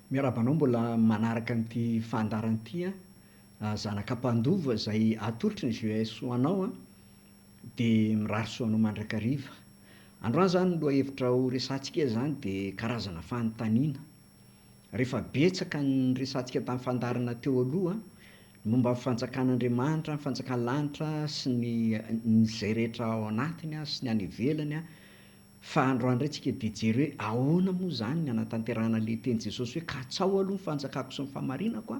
Miarabanao mbola manaraka an'ity fandaran'ity zanaka mpandova zay atolotry ny JS ho anao de mirary soanao mandrakariva. Androany zany loha hevitra ho resantsika zany de karazana fanontaniana. Rehefa betsaka ny resantsika tamin'ny fandarana teo aloha momba ny fanjakan'Andriamanitra, ny fanjakan'ny lanitra sy ny zay rehetra ao anatiny sy ny any ivelany fa androany indray tsika de jery hoe ahoana moa zany ny anatanterahana le teny Jesosy hoe katsao aloha ny fanjakako sy ny famarinako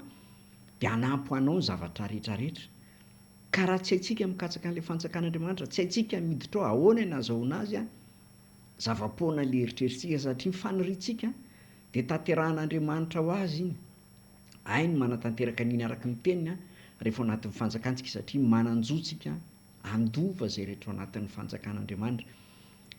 de hanampy ho anao ny zavatra rehetrarehetra. Ka raha tsy haintsika mikatsaka an'ilay fanjakan'Andriamanitra, tsy haintsika miditra ao ahoana ny azahoana azy zava-poana le eritreretintsika satria ny faniritsika de tanterahan'Andriamanitra ho azy iny. Ay ny manatanteraka an'iny araka ny teniny rehefa ao anatin'ny fanjakantsika satria mananjoa-tsika andova zay rehetra ao anatin'ny fanjakan'Andriamanitra.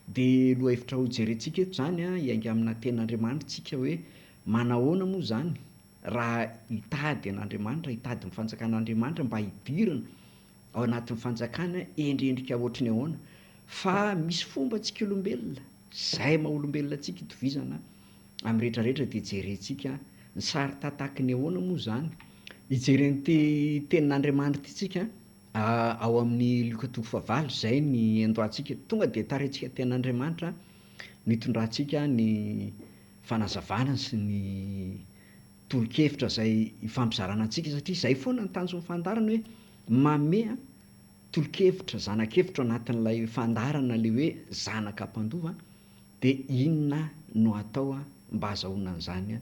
De loha hevitra ho jerentsika eto zany hiainga amina tenin'Andriamanitra tsika hoe manahoana moa zany raha hitady an'Andriamanitra, hitady ny fanjakan'Andriamanitra mba hidirana ao anatin'ny fanjakana endrendrika ohatrany ahoana. Fa misy fomba tsika olombelona, zay maha olombelona tsika itovizana amin'ny rehetrarehetra de jerentsika ny sary tataky ny ahoana moa zany. Hijeren'ity tenin'Andriamanitra ity tsika ao amin'ny Luka 4:20 zay ny andohantsika tonga de tarentsika tenin'Andriamanitra nitondrantsika ny fanazavana sy ny toronkevitra zay ifampizarana antsika satria zay foana ny tanjon'ny fandarana hoe manome toronkevitra, zanak'evitra ao anatin'ilay fandarana le hoe zanaka mpandova de inona no atao mba azahoana an'izany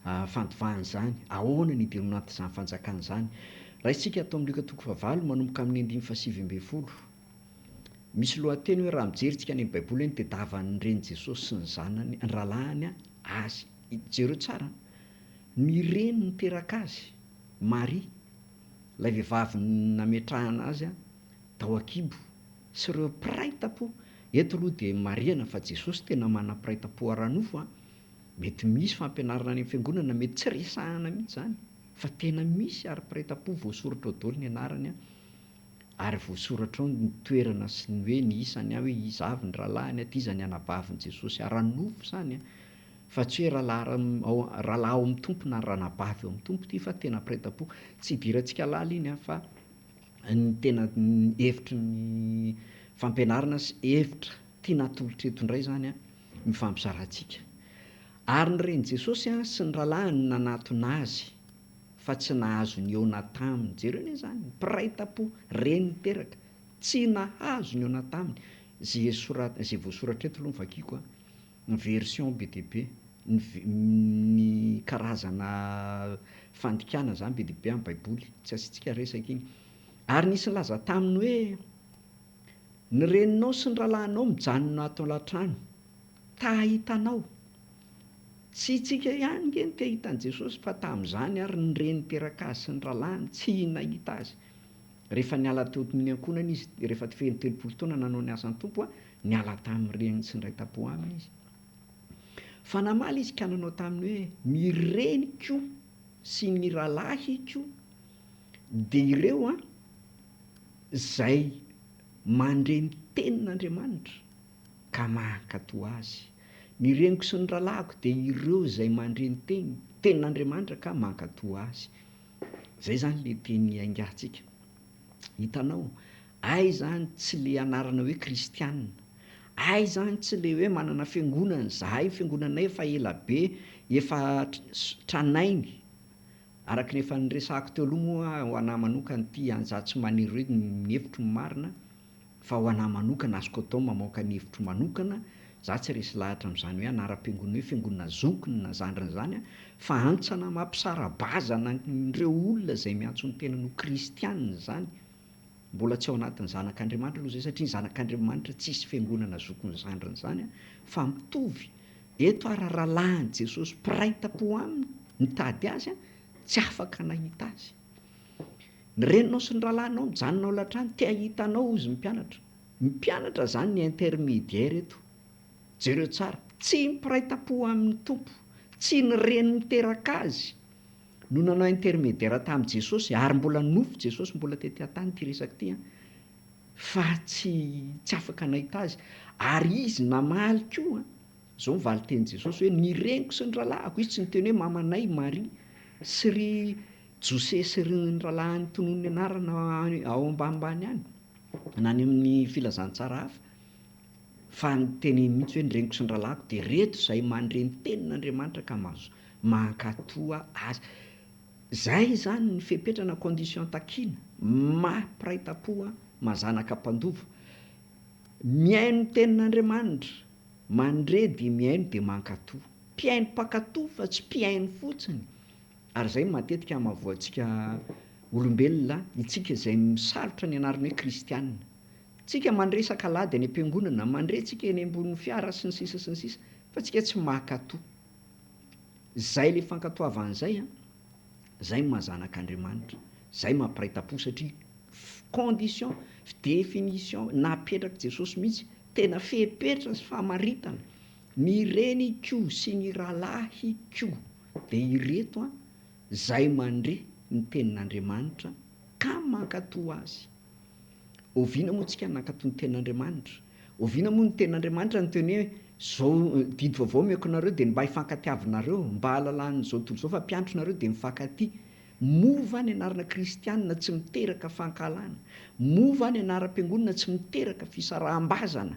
fandovahana zany, ahoana ny hidirana ao anatin'izany fanjakana zany. Raha isika atao amin'ny Luka 4:20 manomboka amin'ny 7:20. Misy lohateny hoe raha mijery ny baiboly eny tediavan'ny reny Jesosy sy ny zanany, ny ralahany azy. Jereo tsara, ny reny niteraka azy, Maria, ilay vehivavy nametrahana azy tao an-kibo sy ireo mpiray tam-po. Eto aloha de marihana fa Jesosy tena manam-piray tam-po ara-nofo mety misy fampianarana any amin'ny fiangonana, mety tsy resahana mihitsy zany fa tena misy ary mpiray tam-po voasoratra ao daholo ny anarany ary voasoratra ao ny toerana sy ny hoe ny isany hoe iza avy ny ralahany ty iza ny anabavin'i Jesosy ara-nofo zany fa tsy hoe rahalahy ao amin'ny tompo na ranabavy ao amin'ny tompo ty fa tena mpiray tam-po. Tsy hidirantsika lala iny fa ny tena hevitry ny fampianarana sy hevitra tiana atolotra eto indray zany mifampizarantsika. Ary ny reny Jesosy sy ny ralahany nanatona azy fa tsy nahazo ny eona taminy. Jereo anie zany mpiray tam-po reny niteraka tsy nahazo ny eona taminy. Zay voasoratra eto aloha ny vakiako ny version BDB ny karazana fandikana zany BDB amin'ny baiboly tsy asiantsika resaka iny. Ary nisy nilaza taminy hoe ny reninao sy ny ralahanao mijanona ato an-latrano tahitanao. Tsy tsika ihany nge ny te hitan'i Jesosy fa tamin'izany ary ny reny niteraka azy sy ny ralahany tsy nahita azy. Rehefa niala teo amin'ny ankonana izy, rehefa feno 30 taona nanao ny asan'ny tompo niala tamin'ny reny sy ny ray tam-po aminy izy. Fa namaly izy ka nanao taminy hoe ny reniko sy ny ralahiko de ireo zay mandre ny tenin'Andriamanitra ka mankatoa azy. Ny reniko sy ny ralahiko de ireo zay mandre ny tenin'Andriamanitra ka mankatoa azy. Zay zany le teny iangatsika. Hitanao, ay zany tsy le anarana hoe kristianina, ay zany tsy le hoe manana fiangonana, zahay fiangonanay efa ela be, efa tranainy. Araka ny efa niresahako teo aloha moa ho anahy manokana ty za tsy maniry hoe ny hevitro ny marina fa ho anahy manokana azoko atao mamoaka ny hevitro manokana. Za tsy resy lahatra amin'izany hoe anaram-piangonana hoe fiangonana zokiny na zandriny zany fa antsana mampisara-bazana ireo olona zay miantso ny tena no kristianina zany. Mbola tsy ao anatin'ny zanak'Andriamanitra aloha zay satria ny zanak'Andriamanitra tsisy fiangonana zokiny zandriny zany fa mitovy. Eto ary ralahan'i Jesosy mpiray tam-po aminy nitady azy tsy afaka nahita azy. Ny reninao sy ny ralahanao mijanona ao an-latrano te hahitanao ozy mpianatra. Mpianatra zany ny intermédiaire eto. Jereo tsara, tsy mpiray tam-po amin'ny tompo, tsy ny reny niteraka azy no nanao intermédiaire tamin'i Jesosy ary mbola nofo Jesosy mbola tety an-tany ty resaka ty fa tsy afaka nahita azy. Ary izy namaly koa zao mivaly teny Jesosy hoe ny reniko sy ny rahalahiko, izy tsy niteny hoe mamanay Maria sy ry Jose sy ry ny rahalahy nytonony anarana ao ambanimbany any na any amin'ny filazantsara hafa, fa nyteny mihitsy hoe ny reniko sy ny rahalahiko de reto zay mandreny tenin'Andriamanitra ka mankatoa azy. Zay zany ny fepetrana condition takina mampiraita-po mazanaka mpandova, miaino tenin'Andriamanitra, mandre de miaino de mankatoa, mpiaino mpakatoa fa tsy mpiaino fotsiny. Ary zay matetika mahavoantsika olombelona, itsika izay misarotra ny anarana hoe kristianina. Tsika mandresaka lady any am-piangonana, mandretsika eny ambonin'ny fiara sy ny sisa fa tsika tsy mankatoa. Zay le fankatoavan'izay zay mahazanak'Andriamanitra, zay mampiraita-po satria condition, définition napetraka Jesosy mihitsy, tena fepetra sy famaritana, ny reniko sy ny rahalahyko de ireto zay mandre ny tenin'Andriamanitra ka mankatoa azy. Oviana moa tsika nankatoa ny tenin'Andriamanitra, oviana moa ny tenin'Andriamanitra ny teny hoe zao didy vaovao meko nareo de mba hifankatiavanareo, mba halalan'izao tontolo zao fa mpianatro nareo de mifankatia. Mova ny anarana kristianina tsy miteraka fankalana, mova ny anaram-piangonana tsy miteraka fisaraham-bazana,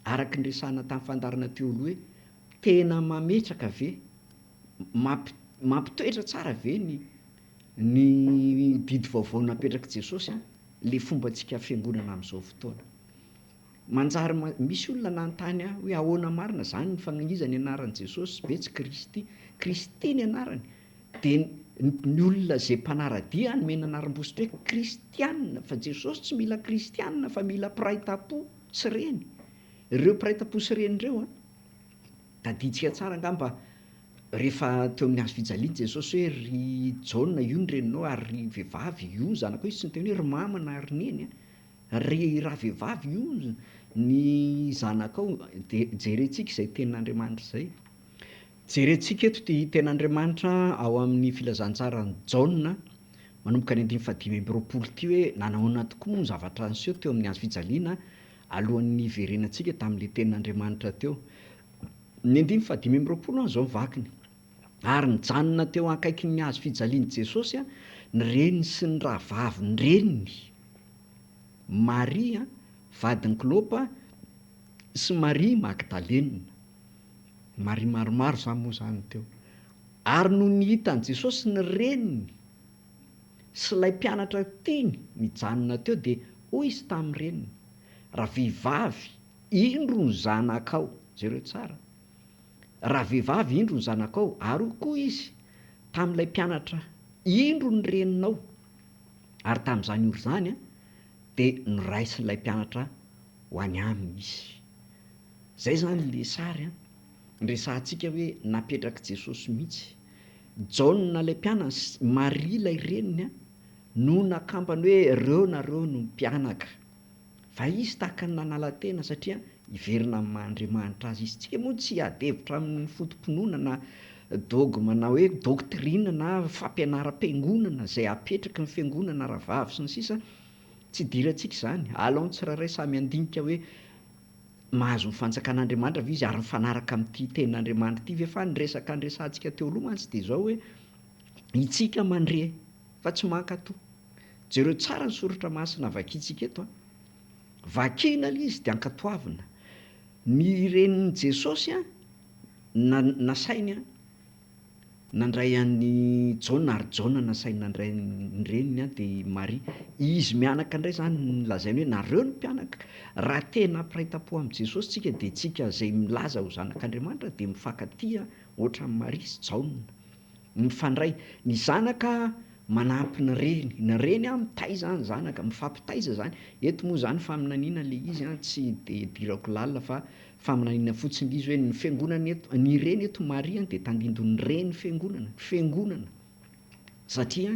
araka nyresahana tamin'ny fandarana teo aloha hoe tena mametraka ve, mampitoetra tsara ve ny didy vaovao napetraka Jesosy le fomba tsika fiangonana amin'izao fotoana. Manjary misy olona nanontany hoe ahoana marina zany ny fagnanizany anaran'i Jesosy ve tsy Kristy, Kristy ny anarany, de ny olona zay mpanaradia nomena anaram-bositra hoe kristianina, fa Jesosy tsy mila kristianina fa mila mpiraita-po sy reny. Ireo mpiraita-po sy reny ireo tadiditsika tsara angamba rehefa teo amin'ny hazo fijaliana Jesosy hoe ry Jaona io ny reninao ary ry vehivavy io zanakao, izy tsy niteny hoe ry mama na ry neny, ry raha vehivavy io ny zanakao. De jerentsika izay tenin'Andriamanitra zay, jerentsika eto ty tenin'Andriamanitra ao amin'ny filazantsara ny Jaona manomboka ny 5:5 ty hoe nanahoana tokoa moa ny zavatra niseho teo amin'ny hazo fijaliana alohan'ny iverenantsika tamin'le tenin'Andriamanitra teo. Ny 5:5 zao vakiny, ary nijanona teo akaikin'ny hazo fijaliany Jesosy ny reniny sy ny rahavavy ny reniny, Maria vadin'ny Klopa sy Maria Magdalena. Maria maromaro zany moa zany teo. Ary no nihitan'i Jesosy ny reniny sy ilay mpianatra tiany mijanona teo de hoy izy tamin'ny reniny, raha vehivavy indro ny zanakao, jereo tsara, raha vehivavy indro ny zanakao, ary ho koa izy tamin'ilay mpianatra indro ny reninao. Ary tamin'izany oro zany de noraisin'ilay mpianatra ho any aminy izy. Zay zany le sary nresahantsika hoe napetraka Jesosy mihitsy. Jaona lay mpianana, Maria ilay reniny no nakambany hoe reo nareo no mpianaka, fa izy tahaka ny nanala tena satria iverina amin'ny Mahandriamanitra azy izy. Tsika moa tsy adevitra amin'ny fotom-pinoana na dogma na hoe doctrine na fampianaram-piangonana zay apetraka ny fiangonana rahavavy sy ny sisa, tsy dirantsika izany. Alaon'ny tsirairay samy andinika hoe mahazo ny fanjakan'Andriamanitra ve izy ary mifanaraka amin'ity tenin'Andriamanitra ity ve, fa nyresaka nyresantsika teo aloha mantsy de zao hoe itsika mandre fa tsy mankatoa. Jereo tsara ny soratra masina vakiantsika eto vakina le izy de ankatoavina. Ny renin'i Jesosy nasainy nandray an'ny Jaona, ary Jaona nasainy nandray ny reniny de Maria. Izy mianaka indray zany nolazainy hoe nareo no mpianaka. Raha tena mpiraita-po amin'i Jesosy tsika de tsika zay milaza ho zanak'Andriamanitra de mifankatia ohatran'ny Maria sy Jaona, mifandray. Ny zanaka manampy ny reny mitaiza ny zanaka, mifampitaiza zany. Eto moa zany faminaniana le izy tsy de dirako lalina fa faminaniana fotsiny izy hoe ny fiangonana eto, ny reny eto Maria de tandindon'ny reny fiangonana. Satria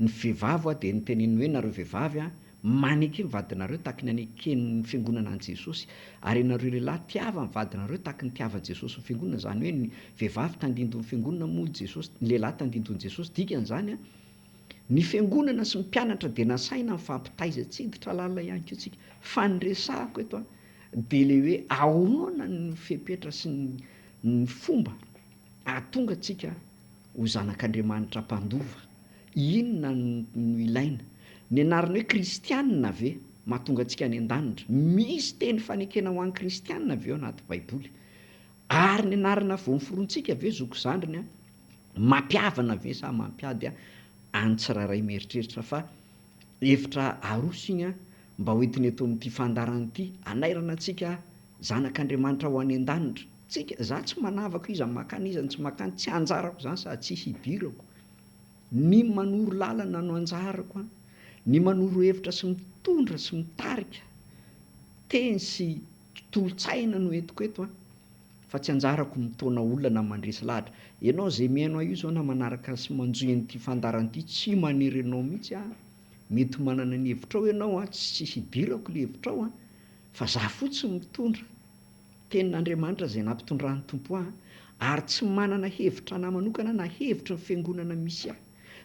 ny vehivavy de niteneny hoe nareo vehivavy maneke ny vadinareo tahaka ny aneken'ny fiangonana an' Jesosy, ary nareo lehilahy tiava ny vadinareo tahaka ny tiavan'i Jesosy ny fiangonana. Zany hoe ny vehivavy tandindon'ny fiangonana moa Jesosy, ny lehilahy tandindon'i Jesosy. Dikan'izany ny fiangonana sy ny mpianatra de nasaina mifampitaiza, tsy hiditra lalina ihany koa tsika. Fandresahako eto de le hoe ahoana ny fepetra sy ny fomba ahatonga atsika ho zanak'Andriamanitra mpandova. Inona no ilaina? Ny anarany hoe kristianina ve mahatonga antsika any an-danitra? Misy teny fanekena ho an'ny kristianina ve ao anaty baiboly? Ary ny anarana vao niforontsika ve zoko zandriny mampiavana ve sa mampiady any tsiraray mieritreritra? Fa hevitra aroso igny mba hoentiny atao amin'ity fandarana ity, anairana antsika zanak'Andriamanitra ho any an-danitra. Tsika za tsy manavaka izy makany, izy tsy makany, tsy anjarako zany sady tsy hidirako. Ny manoro lalana no anjarako, ny manoro hevitra sy mitondra sy mitarika teny sy tolotsaina no entiko eto fa tsy anjarako mitona olona mandresy lahatra. Ianao zay mihaino io zao na manaraka sy manjoy an'ity fandarana ity, tsy manery anao mihitsy mety manana ny hevitrao ianao tsy hidirako le hevitrao fa za fotsiny mitondra tenin'Andriamanitra zay nampitondran'ny tompo ary tsy manana hevitra na manokana na hevitra ny fiangonana misy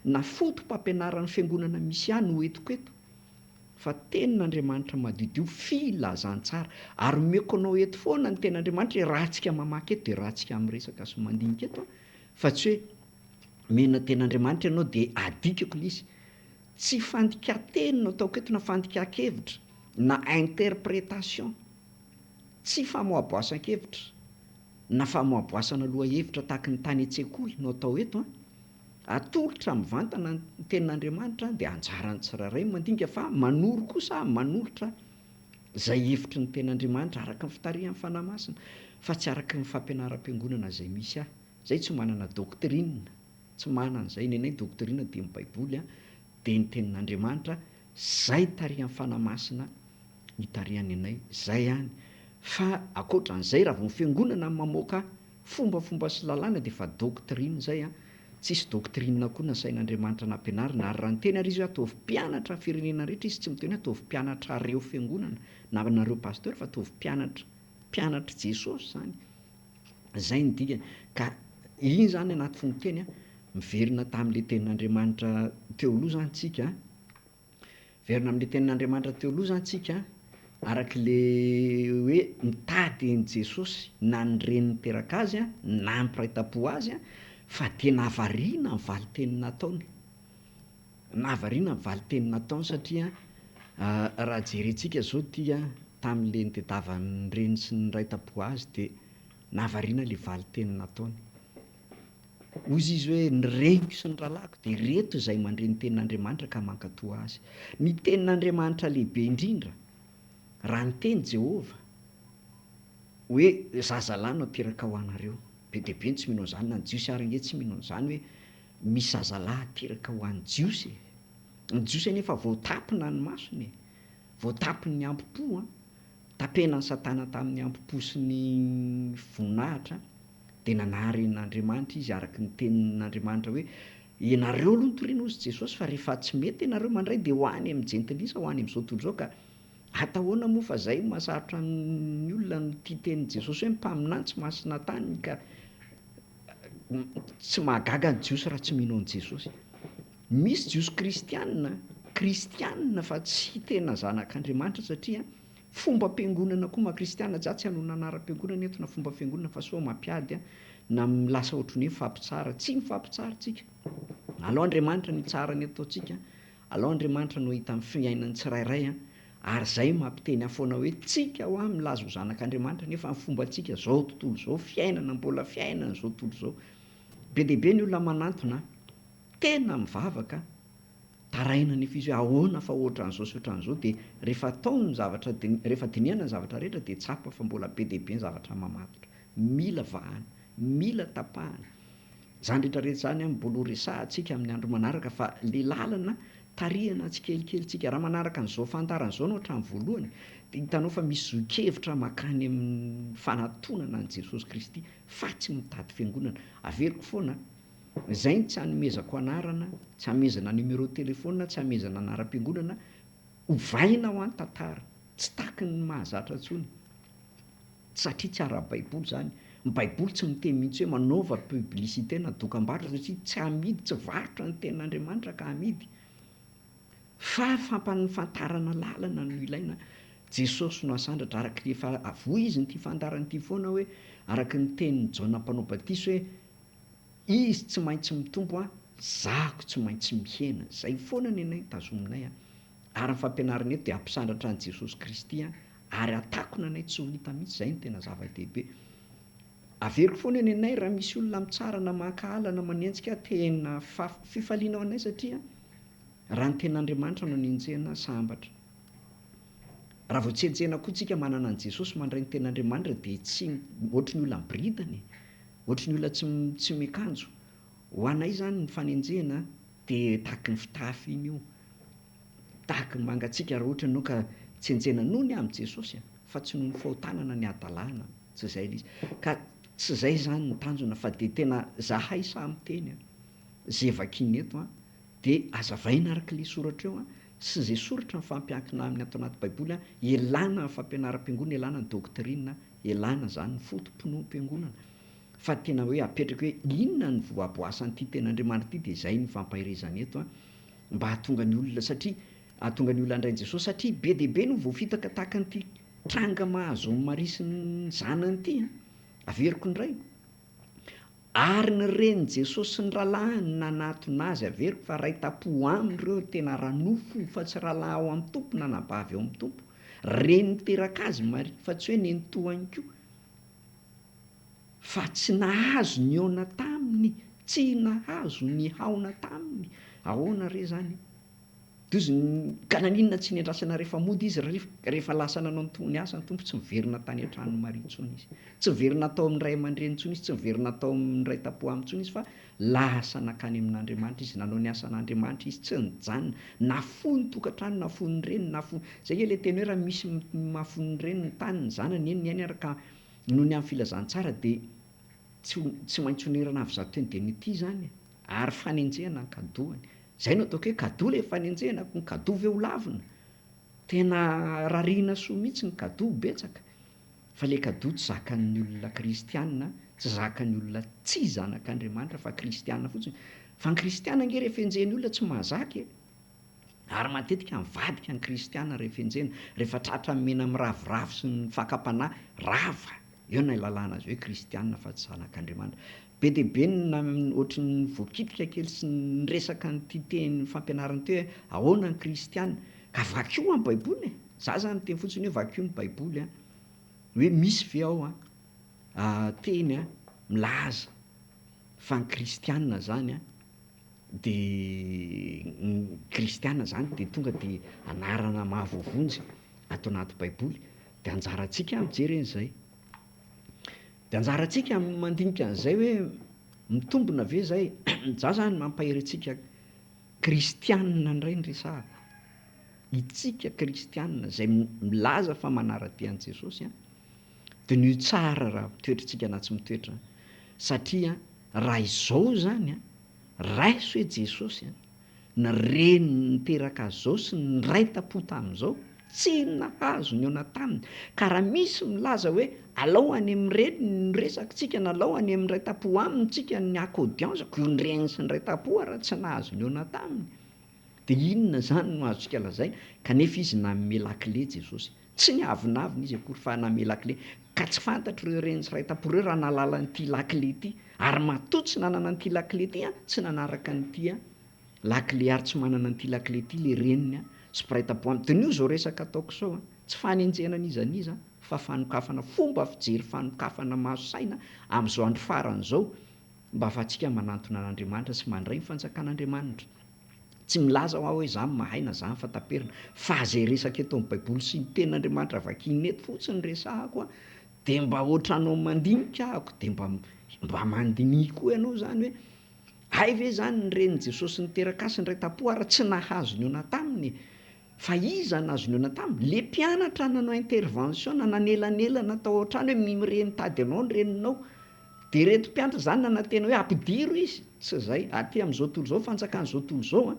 na fotom-pampianaran'ny fiangonana misy no entiko eto, fa tenin'Andriamanitra madiodio filazantsara. Ary meko anao eto foana ny tenin'Andriamanitra, raha tsika mamaky eto de raha tsika miresaka sy mandinika eto fa tsy hoe mena tenin'Andriamanitra ianao de adikako l'izy. Tsy fandika-teny no ataoko eto na fandika-kevitra na interprétation, tsy famoaboasan-kevitra na famoaboasana loha-hevitra tahaka ny tany an-tsekoly no atao eto atolotra mivantana ny tenin'Andriamanitra de anjarany tsiraray mandinika, fa manoro kosa manolotra zay hevitry ny tenin'Andriamanitra araka ny fitarihan'ny fanahy masina fa tsy araka ny fampianaram-piangonana zay misy zay tsy manana doctrine, tsy manana zay. Ny anay doctrine de ny baiboly de ny tenin'Andriamanitra zay tarihan'ny fanahy masina hitarihan'ny anay zay ihany. Fa akoatran'izay raha vao fiangonana mamoaka fombafomba sy lalàna de fa doctrine zay tsisy doctrine koa nasain'Andriamanitra nampianarina. Ary raha ny teny ary izy ataovy mpianatra firenena rehetra, izy tsy miteny hoe ataovy mpianatra reo fiangonana na nareo pasteur, fa ataovy mpianatra Jesosy zany. Zay ny dikany. Ka iny zany anaty fonteny miverina tamin'le tenin'Andriamanitra teo aloha zany tsika, verina amin'le tenin'Andriamanitra teo aloha zany tsika araka le hoe mitady en Jesosy na ny reniny teraka azy na mipiraita-po azy fa de nahavariana ny valiteniny nataony. Nahavariana ny valiteniny nataony satria raha jerentsika zao tia tamin'le nitadiavan'ny reniny sy ny raita-po azy de nahavariana le valiteniny nataony. Ozy izy hoe ny reniko sy ny rahalahyko de reto izay mandre ny tenin'Andriamanitra ka mankatoa azy. Ny tenin'Andriamanitra lehibe indrindra raha ny teny Jehova hoe zazalahy no ateraka ho anareo, be dia be tsy mino an'izany na ny jiosy ary nge tsy mino an'izany hoe misy zazalahy ateraka ho an'ny jiosy. Ny jiosy anefa voatapina ny masony, voatapiny ny ampopo tapena ny satana tamin'ny ampopo sy ny voninahitra de nanaren'Andriamanitra izy araka ny tenin'Andriamanitra hoe ianareo aloha nitoriana hozy Jesosy fa rehefa tsy mety ianareo mandray de ho any amin'ny jentilisa, ho any amin'izao tontolo zao. Ka atahoana moa fa zay mahasarotra ny olona ny tia tenin' Jesosy hoe mpaminantsy masina tany ka tsy mahagaga ny jiosy raha tsy mino an'i Jesosy. Misy jiosy kristianina fa tsy tena zanak'Andriamanitra satria fomba fiangonana koa ma-kristianina tsy hanao anaram-piangonana eto na fomba fiangonana fa sao mampiady na milasa ohatran'ny hoe mifampitsara. Tsy mifampitsara tsika. Alao Andriamanitra ny tsara ny ataontsika, alao Andriamanitra no hita amin'ny fiainan'ny tsirairay ary zay mampiteny foana hoe tsika ho milaza ho zanak'Andriamanitra nefa ny fombantsika zao tontolo zao fiainana mbola fiainana zao tontolo zao. Be dia be ny olona manantona tena mivavaka taraina nefa izy hoe ahoana fa ohatran'izao sy ohatran'izao de rehefa atao ny zavatra de rehefa dinihana ny zavatra rehetra de tsapa fa mbola be dia be ny zavatra mamatotra. Mila vahana, mila tapahana. Zany rehetrarehetra zany mbola ho resahantsika amin'ny andro manaraka fa le lalana tarihana tsikelikelytsika raha manaraka an'izao fandarana izao no hatramin'ny voalohany de hitanao fa misy zoikevitra makany amin'ny fanantonana an'i Jesosy Kristy fa tsy mitady fiangonana. Averiko foana zay tsy hanomezako anarana, tsy hamezana numéro telefônina, tsy hamezana anaram-piangonana, hovaina ho any tantara, tsy taky ny mahazatra intsony satria tsy ara-baiboly zany. Ny baiboly tsy miteny mihitsy hoe manaova publicité na dokam-barotra satria tsy amidy, tsy varotra ny tenin'Andriamanitra ka amidy, fa fampafantarana lalana no ilaina. Jesosy no asandratra araky efa avoa izy nyty fandaranyity foana hoe araky ny tenin'ny Jaona mpanao batiso hoe izy tsy maintsy mitombo zako tsy maintsy mihena. Zay foana ny anay tazominay ary ny fampianarana eto dia ampisandratra an' Jesosy Kristy ary atakona anay tsy ho hita mihitsy. Zay no tena zava-dehibe. Averiko foana ny anay raha misy olona mitsara na makahala na manenjika tena fifaliana ao anay satria raha ny ten'Andriamanitra no nenjehana sambatra. Raha vao tsentsena koa tsika manana an' Jesosy mandray ny ten'Andriamanitra dia tsy ohatry ny olona miboridana, ohatry ny olona tsy miakanjo. Ho anay zany ny fanenjehana dia tahaky ny fitafy iny io, tahaky ny mangatsika raha ohatra no ka tsenjena noho ny amin'i Jesosy fa tsy noho ny fahotanana ny adalàna, tsy izay izy. Ka tsy izay zany ny tanjona fa dia tena zahay samy teny zay vakiana eto dia azavaina arak'ilay soratra eo sy izay soratra mifampiankina aminy ato anaty baiboly ialana ny fampianaram-piangonana, ialana ny doctrine, ialana zany ny fotom-pinoam-piangonana. Fa tena hoe apetraka hoe inona ny voaboasan'ity ten'Andriamanitra ity dia izay ny fampahirezana eto mba hahatonga ny olona satria hahatonga ny olona andrain'i Jesosy satria be dia be no voafitaka tahaka an'ity tranga mahazo ny marisy ny zanany ity averiko indray. Ary ny renin'i Jesosy sy ny rahalahiny nanatona azy averiko fa raita-po aminy ireo tena ranofo fa tsy rahalahy ao amin'ny tompo na nabavy ao amin'ny tompo. Reny niteraka azy Maria fa tsy hoe nentohany koa. Fa tsy nahazo ny aona taminy, tsy nahazo ny haona taminy. Ahoana re zany? Ka naninona tsy niandrasana rehefa mody izy rehefa lasa nanao ny asa ny tompo tsy miverina tany an-tranony Maria intsony izy. Tsy miverina tao amin'ny ray aman-dreny intsony izy, tsy miverina tao amin'ny ray tapo aminy intsony izy fa lasa nakany amin'Andriamanitra izy, nanao ny asan'Andriamanitra izy, tsy nijanona, nafoy ny tokantrano, nafoy ny reny, nafoy. Zay ilay teny hoe raha misy mafoy ny reny ny tany ny zanany eny ny ainy araka noho ny amin'ny filazantsara dia tsy maintsy honerana avy zato teny dia nity zany ary fanenjehana ny kadohany. Zay no ataoko hoe kadoha ilay fanenjehana, ny kadoha ve ho lavina. Tena rarina soa mihitsy ny kadoha betsaka. Fa ilay kadoha tsy zakan'ny olona kristianina, tsy zakan'ny olona tsy zanak'Andriamanitra fa kristianina fotsiny. Fa ny kristianina nge rehefa enjehin'ny olona tsy mahazaka ary matetika mivadika ny kristianina rehefa enjehina, rehefa tratra mena amin'ny ravoravo sy ny fakam-panahy rava, eo no ilalana azy hoe kristianina fa tsy zanak'Andriamanitra. Be dia be ohatry ny voakitika kely sy ny resaka nyity teny fampianarana ty hoe ahoana ny kristianina ka vakio amin'ny baiboly. Za zany teny fotsiny hoe vakio ny baiboly hoe misy ve ao teny milaza fa ny kristianina zany dia ny kristianina zany dia tonga dia anarana mahavovonjy ato anaty baiboly. Dia anjarantsika mijery an'izay. Dia anjarantsika mandinika an'izay hoe mitombona ve zay. Za zany mampahery antsika kristianina indray ny resahako. Itsika kristianina izay milaza fa manara-dia an'i Jesosy dia ny tsara raha mitoetrantsika na tsy mitoetra. Satria raha izao zany raiso hoe Jesosy ny reny niteraka azy zao sy ny raita-po tamin'izao tsy nahazo ny aona taminy. Ka raha misy milaza hoe alao any amin'ny reny ny resakitsika na alao any amin'ny raita-po aminy tsika ny akodiansa ko ny reny sy ny raita-po raha tsy nahazo ny aona taminy. Dia inona zany no azontsika lazaina? Kanefa izy nanome lakile Jesosy. Tsy ny avinavina izy akory fa nanome lakile. Ka tsy fantatro ireo reny sy raita-po ireo raha nalala n'ity lakile ity. Ary matoa tsy nanana n'ity lakile ity tsy nanaraka n'ity lakile ary tsy manana n'ity lakile ity le reniny sy raita-po aminy. Dia nio zao resaka ataoko sao tsy fanenjehana nizaniza fa fanokafana, fomba fijery fanokafana maso saina amin'izao andro farany zao mba ahafahantsika manantona an'Andriamanitra sy mandray ny fanjakan'Andriamanitra. Tsy milaza ho hoe za mahaina, za fataperina, fa zay resaka eto amin'ny baiboly sy ny tenin'Andriamanitra vakiny eto fotsiny resahako dia mba ohatranao mandinika ahako dia mba mandinika koa ianao zany hoe hay ve zany ny renin'i Jesosy niteraka azy ny raita-po ary tsy nahazo ny aona taminy. Fa iza nahazo ny aona taminy? Le mpianatra nanao intervention nanelanelana tao an-trano hoe mireny tady anao ny reninao. Dia reto mpianatra zany nanantena hoe ampidiro izy. Tsy izay. Aty amin'izao tontolo izao, fanjakan'izao tontolo izao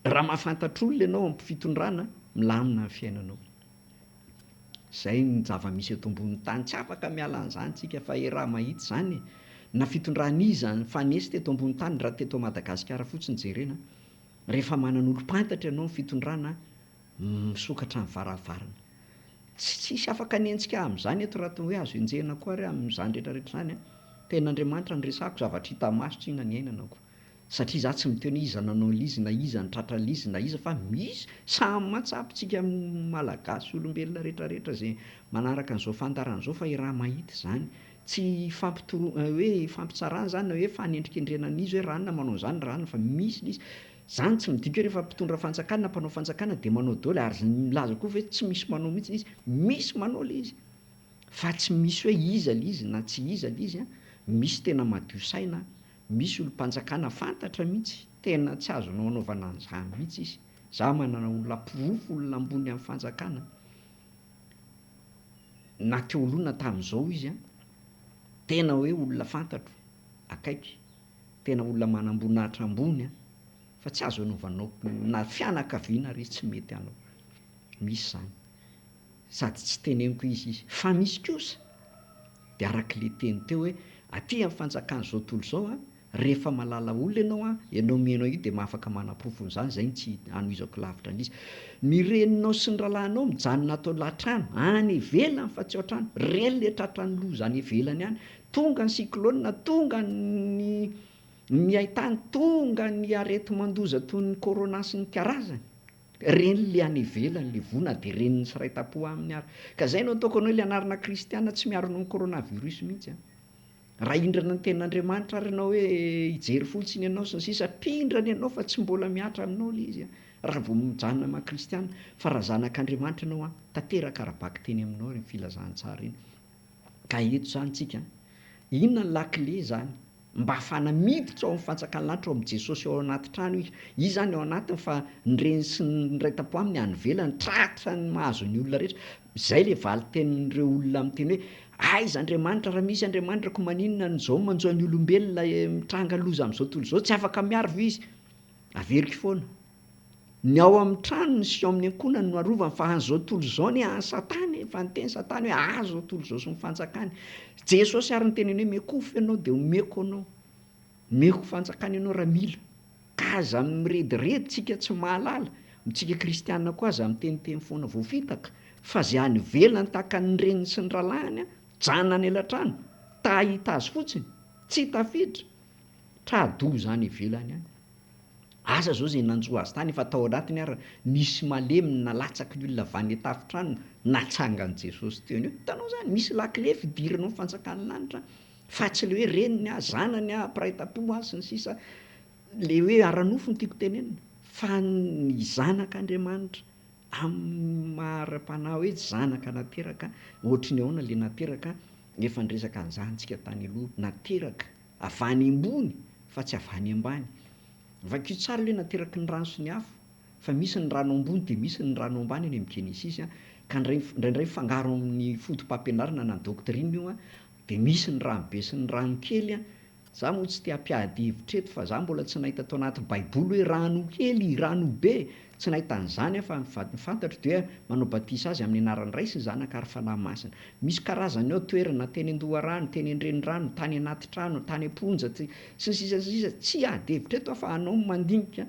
raha mahafantatra olona ianao amin'ny fitondrana milamina ny fiainanao. Zay ny zava-misy eto ambonin'ny tany. Tsy afaka miala an'izany tsika fa raha mahitsy zany na fitondrana iza ny fanesy teto ambonin'ny tany raha teto Madagasikara fotsiny jerena. Rehefa manana olo-pantatra ianao ny fitondrana misokatra ny varavarana. Tsisy afaka nentsika amin'izany eto raha toa hoe azo enjehina koa ary amin'izany rehetrarehetra zany a. Ten'Andriamanitra ny resako zavatra hita maso tsinona ny ainanako. Satria za tsy miteny iza nanao lizy na iza nitratra lizy na iza, fa misy samy matsapitsika malagasy olombelona rehetrarehetra zay manaraka an'izao fandaran'izao fa i raha mahita zany. Tsy hoe fampitsarana zany na hoe fanendrikendrenana izy hoe ranona manao zany ranona, fa misy lizy. Zany tsy midika hoe rehefa mpitondra fanjakana na mpanao fanjakana de manao daholo, ary milaza koa hoe tsy misy manao mihitsy izy. Misy manao le izy, fa tsy misy hoe iza lizy na tsy iza lizy a. Misy tena madio saina, misy olom-panjakana fantatra mihitsy, tena tsy azonao anaovana an'izany mihitsy izy. Za manana olona pirofo, olona ambony amin'ny fanjakana. Na teo aloha tamin'izao izy a, tena hoe olona fantatro akaiky, tena olona manam-boninahitra ambony a, fa tsy azo anaovanao na fianakaviana ry tsy mety anao. Misy zany, sady tsy teneniko izy fa misy kosa. De arak'le teny teo hoe aty amin'ny fanjakana zao tontolo zao a, rehefa malala olona ianao a, ianao mihainao io de mahafaka manam-porofo an'izany. Zay tsy anohizako lavitra an'izy. Ny reninao sy ny rahalahinao mijanona atao latrano any ivelany fa tsy ao an-trano, reny le tratran'ny loza any ivelany any. Tonga ny cyclone, tonga ny mihaintany, tonga ny arety mandoza toy ny corona sy ny karazany, reny le any ivelany le vona, de reny ny siraitapo aminy ary. Ka zay no ataoko anao le anarana kristiana tsy miaro anao ny coronavirus mihitsy a. Raha hindrana ny tenin'Andriamanitra ary ianao hoe hijery fotsiny ianao sy ny sisa, pindrany ianao fa tsy mbola miatra aminao le izy a. Raha vao mijanona maha-kristiana, fa raha zanak'Andriamanitra ianao a, tanteraka arabaky teny aminao ny filazantsara iny. Ka eto zany tsika, inona ny lakile zany mba ahafahana miditra ao amin'ny fanjakan'ny lanitra, ao amin'ny Jesosy ao anaty trano izy. Izy zany ao anatiny, fa ny reny sy ny raitapo aminy any ivelany, tratra ny mahazo ny olona rehetra. Zay le valitenin'ireo olona miteny hoe aiza Andriamanitra, raha misy Andriamanitra ko maninona n'izao manjo ny olombelona mitranga loza amin'izao tontolo izao, tsy afaka miaro ve izy? Averiko foana. Ny ao amin'ny tranony sy ao amin'ny ankonany no arovany, fa an'izao tontolo izao ny an'ny Satana, efa niteny Satana hoe azo tontolo izao sy ny fanjakany. Jesosy ary nyteneny hoe mekofo ianao de omeko anao, meko fanjakana ianao raha mila. Ka aza mirediredy tsika tsy mahalala, tsika kristiana koa aza miteniteny foana voafitaka, fa zay any ivelany tahaka ny reniny sy ny rahalainy a, janona any elatrano, tahita azy fotsiny, tsy tafiditra, trado zany ivelany any. Asa zao zay nanjoa azy tany, efa tao anatiny ary nisy malemy nalatsaky ny olona avy any tafitrano natsangan' Jesosy teo anio. Hitanao zany, misy lakile fidiranao amin'ny fanjakan'ny lanitra, fa tsy le hoe reniny a, zanany a, piraitapo a sy ny sisa, le hoe ara-nofo no tiako tenenina, fa ny zanak'Andriamanitra amin'ny mahara-panahy hoe zanaka nateraka, ohatry ny ahoana le nateraka, efa niresaka an'izany tsika tany aloha, nateraka avy any ambony fa tsy avy any ambany. Vakio tsara le nateraky ny rano sy ny afo, fa misy ny rano ambony de misy ny rano ambany any amin'ny Genesisy a, ka indraindray fangaro amin'ny fotom-pampianarana na doctrine io a, de misy ny ranobe sy ny rano kely a. Za moa tsy te hampiady hevitra eto, fa za mbola tsy nahita tao anaty baiboly hoe rano kely, rano be, tsy nahita an'izany a, fa ny fantatro dia manao batisa azy amin'ny anaran'ny Ray sy ny Zanaka ary Fanahy Masina. Misy karazany ao toerana, teny Andoharano, teny Andrenirano, tany anaty trano, tany amponja, sy ny sisa tsy ady hevitra eto fa anao mandinika,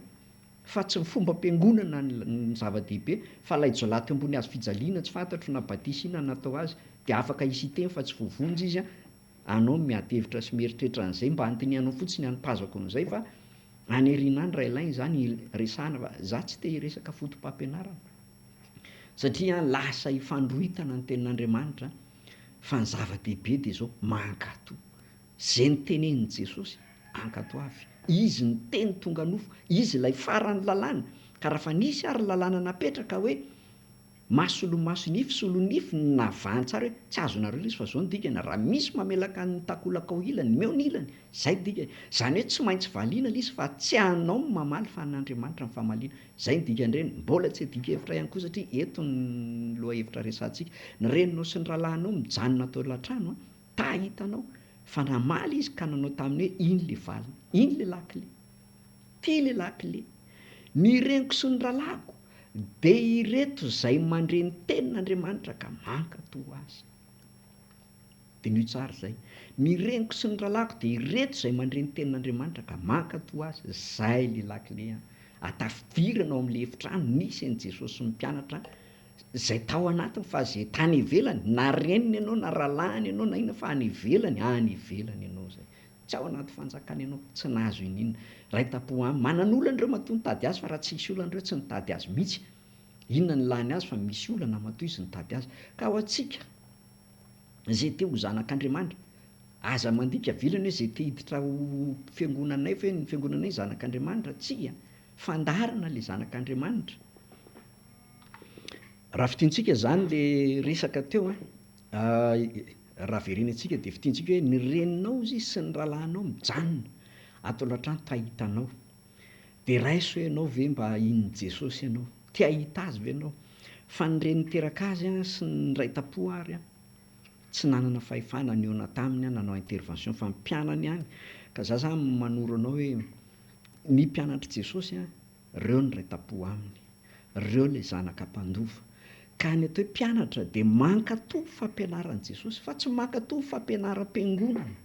fa tsy ny fomba am-piangonana ny zava-dehibe, fa ilay jolaty ambony hazo fijaliana tsy fantatro na batisa inona natao azy, de afaka hisy iteny fa tsy voavonjy izy a. Anao miady hevitra sy mieritreritra an'izay mba hanontanianao fotsiny hanipazako an'izay, fa aneriana any raha ilainy zany resahana, fa za tsy te hiresaka fotom-pampianarana, satria lasa hifandrohitana ny tenin'Andriamanitra. Fa ny zava-dehibe de zao mankatoa, zay nitenen'i Jesosy ankato avy, izy ny teny tonga nofo, izy ilay farany lalàna. Ka raha fa nisy ary lalàna napetraka hoe masolomaso nify solonify navahany tsara hoe tsy azonareo ilay izy, fa zao ny dikany, raha misy mamelaka ny takolaka ao ilany, meo ny ilany, zay dikany. Zany hoe tsy maintsy valiana ilay izy, fa tsy anao ny mamaly fa n'Andriamanitra ny famaliana. Zay ny dikan'ireny. Mbola tsy adika hevitra ihany koa, satria eto ny loha hevitra resantsika. Ny reninao sy ny rahalahinao mijanona atao latrano a, tahitanao, fa namaly izy ka nanao taminy hoe iny le valiny, iny le lakile, ty le lakile. Ny reniko sy ny rahalahiko de ireto zay mandre ny tenin'Andriamanitra ka mankatoa azy. De ny tsara zay, ny reniko sy ny rahalahiko de ireto zay mandre ny tenin'Andriamanitra ka mankatoa azy. Zay le lakile atafidirana ao amin'le efitrano nisy an' Jesosy sy ny mpianatra zay tao anatiny fa zay tany ivelany na reniny ianao na ralahiny ianao na inona fa any ivelany ianao zay tsy ao anaty fanjakana ianao tsy nahazo ininona ray tapo any manan'olana ireo matoa nitady azy fa raha tsy isy olana ireo tsy nitady azy mihitsy inona ny lany azy fa misy olana matoa izy nitady azy ka ho antsika zay te ho zanak'Andriamanitra aza mandika vilany hoe zay te hiditra ho fiangonanay fa hoe ny fiangonanay zanak'Andriamanitra tsia fandarana le zanak'Andriamanitra raha fitiantsika zany le resaka teo raha verena antsika de fitiantsika hoe ny reninao izy sy ny rahalahinao mijanona atao latrano tahitanao de raiso ianao ve mba iny Jesosy ianao tia hita azy ve ianao fa ny reny teraka azy sy ny ray tapo ary tsy nanana fahefana ny eona taminy nanao intervention fa mpianany ihany ka za zany manoro anao hoe ny mpianatra Jesosy reo ny ray tapo aminy reo le zanaka mpandova ka ny atao hoe mpianatra de mankatò fampianaran' Jesosy fa tsy mankatò fampianaram-piangonana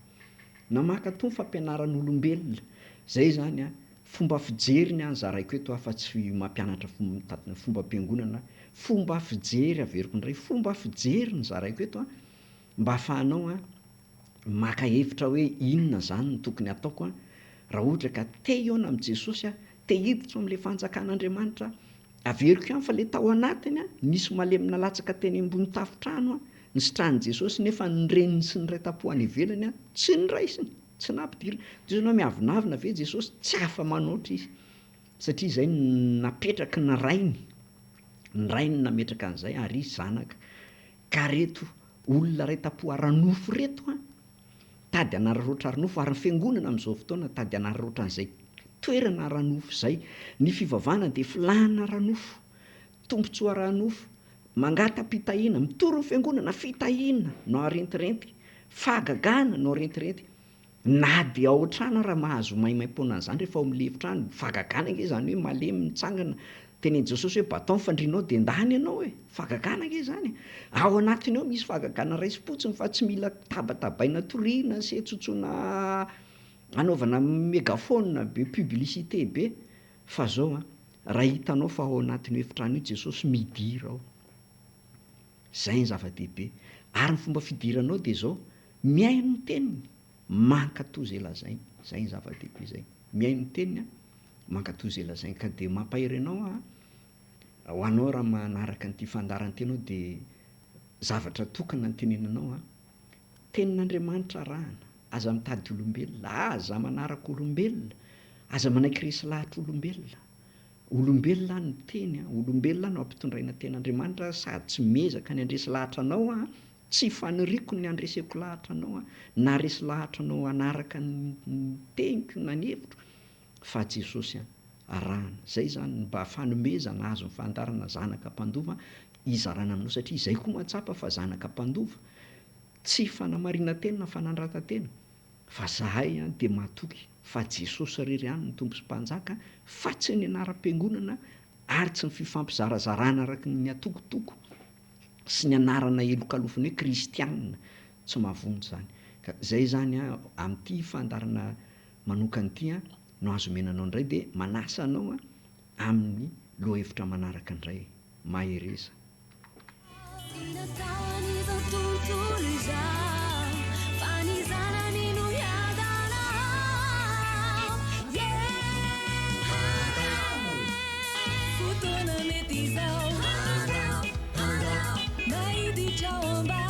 na mankatò fampianaran'olombelona zay zany fomba fijeriny zaraiko eto fa tsy mampianatra fomba ampiangonana fomba fijery averiko indray fomba fijery ny zaraiko eto mba ahafahanao maka hevitra hoe inona zany no tokony ataoko raha ohatra ka te hiona amin'i Jesosy te hiditra amin'le fanjakan'Andriamanitra averiko ihany fa le tao anatiny nisy malemina latsaka teny ambony tafitrano ny sitran'i Jesosy nefa ny reniny sy ny ray tapo any ivelany tsy niraisiny tsy nampidirina de ianao miavinavina ve Jesosy tsy afa manoatra izy satria zay napetraka ny rainy nametraka an'izay ary izy zanaka ka reto olona ray tapo aranofo reto tady anararoatra aranofo ary ny fiangonana amin'izao fotoana tady anararoatra an'izay toerana aranofo zay ny fivavahana de filahana aranofo tombontsoa aranofo mangata-pitahiana mitory ny fiangonana fitahiana no arentirenty fahagagana no arentirenty na de ao an-trano raha mahazo maimaim-poana an'izany rehefa ao amin'le efitrano fahagagana nge zany hoe malemy mitsangana teny Jesosy hoe baton fandrinao de ndany ianao hoe fahagagana nge zany ao anatiny ao misy fahagagana raisy-potsiny fa tsy mila tabatabaina toriana sy tsotsoana anaovana megafona be publicité be fa zao raha hitanao fa ao anatin'ny efitrano io Jesosy midira ao zay ny zava-dehibe ary ny fomba fidiranao de zao miaino ny teniny mankatò zay lazainy zay ny zava-dehibe zay miaino ny teniny mankatò zay lazainy ka de mampahery anao ho anao raha manaraka an'ity fandarantena ao de zavatra tokana ny tenenanao tenin'Andriamanitra rahana aza mitady olombelona aza manaraka olombelona aza manaiky resy lahatra olombelona ny teny olombelona no ampitondraina ten'Andriamanitra sady tsy mezaka ny andresy lahatra anao tsy faniriko ny andreseko lahatra anao na resy lahatra anao anaraka ny teniko na ny hevitro fa Jesosy arahana zay zany mba fanomezana azo ny fandarana zanaka mpandova izarana aminao satria izay koa mahatsapa fa zanaka mpandova tsy fanamarina tena na fanandràtan-tena fa zahay de mahatoky fa Jesosy rery ihany ny tompo sy mpanjaka fa tsy ny anaram-piangonana ary tsy ny fifampizarazarana araka ny atokotoko sy ny anarana elokalofiny hoe kristianina tsy mahavonjy zany ka zay zany amin'ity fandarana manokana ity no azo menanao indray de manasa anao amin'ny lohahevitra manaraka indray mahereza Fotoana mety izao, naiditra ao ambany